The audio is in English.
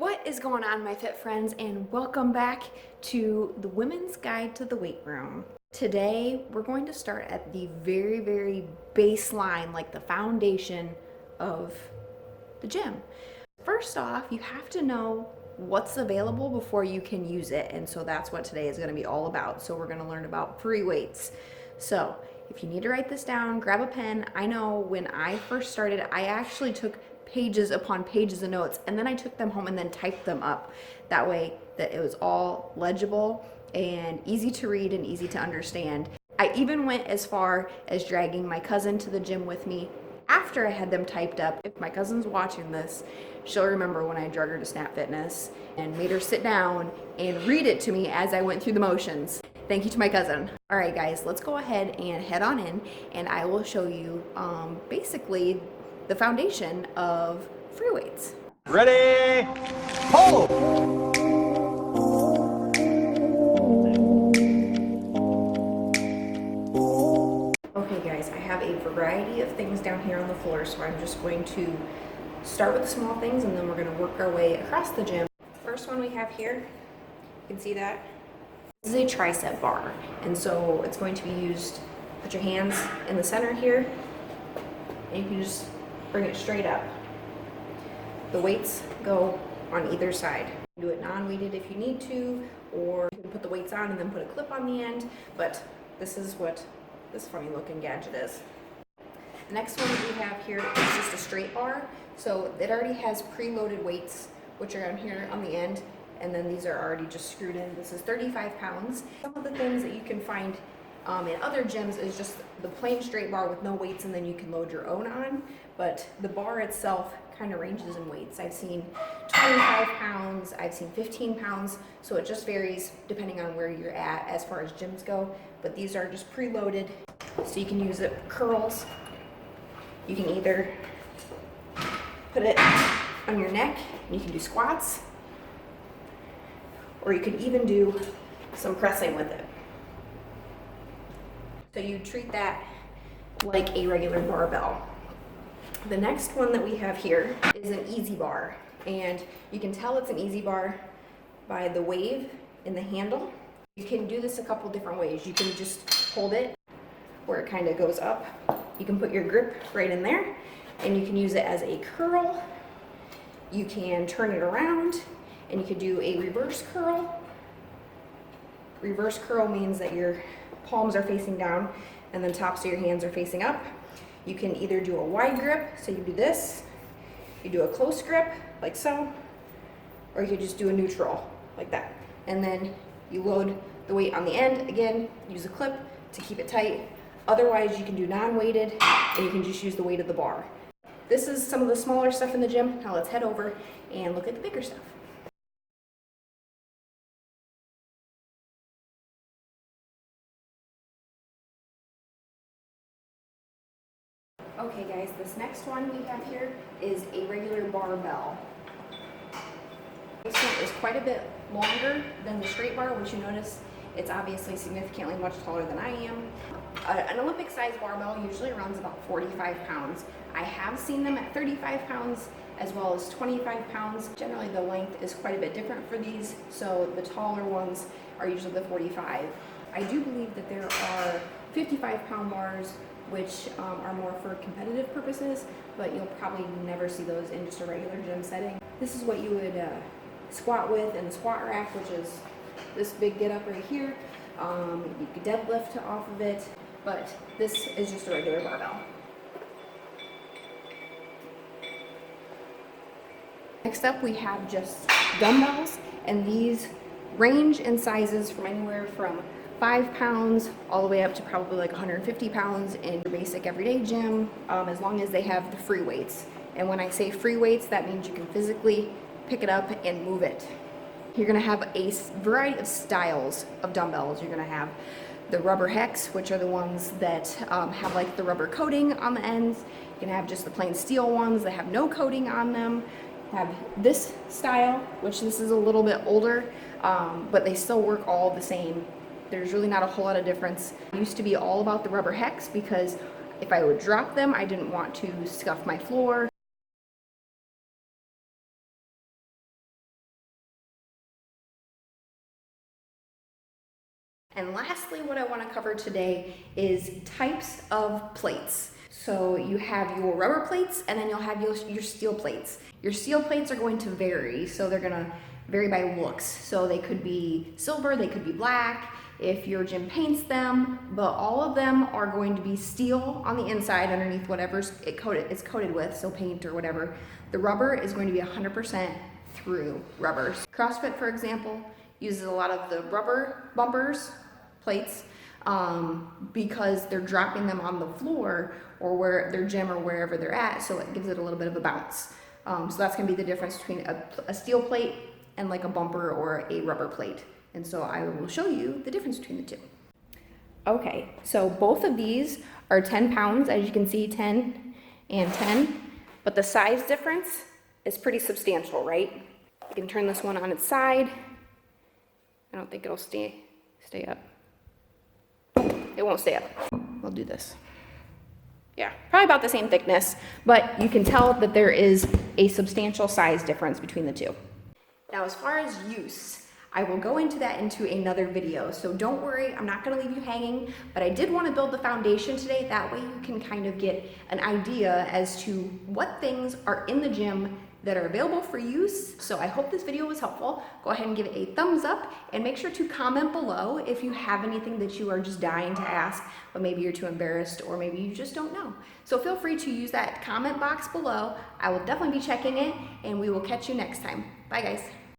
What is going on, my fit friends, and welcome back to the Women's Guide to the Weight Room. Today, we're going to start at the very baseline, like the foundation of the gym. First off, you have to know what's available before you can use it, and so that's what today is going to be all about. So we're going to learn about free weights. So if you need to write this down, grab a pen. I know when I first started, I actually took pages upon pages of notes, and then I took them home and then typed them up. That way that it was all legible and easy to read and easy to understand. I even went as far as dragging my cousin to the gym with me after I had them typed up. If my cousin's watching this, she'll remember when I drug her to Snap Fitness and made her sit down and read it to me as I went through the motions. Thank you to my cousin. All right, guys, let's go ahead and head on in, and I will show you basically the foundation of free weights. Ready, pull! Okay guys, I have a variety of things down here on the floor, so I'm just going to start with the small things and then we're going to work our way across the gym. First one we have here, you can see that. This is a tricep bar, and so it's going to be used, put your hands in the center here, and you can just bring it straight up. The weights go on either side. You can do it non-weighted if you need to, or you can put the weights on and then put a clip on the end, but this is what this funny looking gadget is. The next one that we have here is just a straight bar. So it already has preloaded weights, which are on here on the end, and then these are already just screwed in. This is 35 pounds. Some of the things that you can find in other gyms is just the plain straight bar with no weights, and then you can load your own on. But the bar itself kind of ranges in weights. I've seen 25 pounds, I've seen 15 pounds, so it just varies depending on where you're at as far as gyms go. But these are just preloaded, so you can use it for curls. You can either put it on your neck and you can do squats, or you could even do some pressing with it. So you treat that like a regular barbell. The next one that we have here is an easy bar, and you can tell it's an easy bar by the wave in the handle. You can do this a couple different ways. You can just hold it where it kind of goes up. You can put your grip right in there, and you can use it as a curl. You can turn it around, and you could do a reverse curl. Reverse curl means that your palms are facing down and then tops of your hands are facing up. You can either do a wide grip, so you do this, you do a close grip, like so, or you could just do a neutral, like that. And then you load the weight on the end. Again, use a clip to keep it tight. Otherwise, you can do non-weighted, and you can just use the weight of the bar. This is some of the smaller stuff in the gym. Now let's head over and look at the bigger stuff. Okay guys, this next one we have here is a regular barbell. This one is quite a bit longer than the straight bar, which you notice it's obviously significantly much taller than I am. An Olympic size barbell usually runs about 45 pounds. I have seen them at 35 pounds as well as 25 pounds. Generally the length is quite a bit different for these, so the taller ones are usually the 45. I do believe that there are 55-pound bars which are more for competitive purposes, but you'll probably never see those in just a regular gym setting. This is what you would squat with in the squat rack, which is this big get up right here. You could deadlift off of it, but this is just a regular barbell. Next up we have just dumbbells, and these range in sizes from anywhere from 5 pounds all the way up to probably like 150 pounds in your basic everyday gym, as long as they have the free weights. And when I say free weights, that means you can physically pick it up and move it. You're gonna have a variety of styles of dumbbells. You're gonna have the rubber hex, which are the ones that have like the rubber coating on the ends. You can have just the plain steel ones that have no coating on them. Have this style, which this is a little bit older, but they still work all the same. There's really not a whole lot of difference. It used to be all about the rubber hex because if I would drop them, I didn't want to scuff my floor. And lastly, what I want to cover today is types of plates. So you have your rubber plates and then you'll have your steel plates. Your steel plates are going to vary, so they're gonna vary by looks. So they could be silver, they could be black, if your gym paints them, but all of them are going to be steel on the inside underneath whatever it's coated with, so paint or whatever. The rubber is going to be 100% through rubbers. CrossFit, for example, uses a lot of the rubber bumpers, plates, because they're dropping them on the floor or where their gym or wherever they're at, so it gives it a little bit of a bounce. So that's gonna be the difference between a steel plate and like a bumper or a rubber plate. And so I will show you the difference between the two. Okay, so both of these are 10 pounds, as you can see, 10 and 10, but the size difference is pretty substantial, right? You can turn this one on its side. I don't think it'll stay up. It won't stay up. We'll do this. Yeah, probably about the same thickness, but you can tell that there is a substantial size difference between the two. Now, as far as use, I will go into that into another video, so don't worry, I'm not gonna leave you hanging, but I did wanna build the foundation today, that way you can kind of get an idea as to what things are in the gym that are available for use. So I hope this video was helpful. Go ahead and give it a thumbs up and make sure to comment below if you have anything that you are just dying to ask, but maybe you're too embarrassed or maybe you just don't know. So feel free to use that comment box below. I will definitely be checking it and we will catch you next time. Bye guys.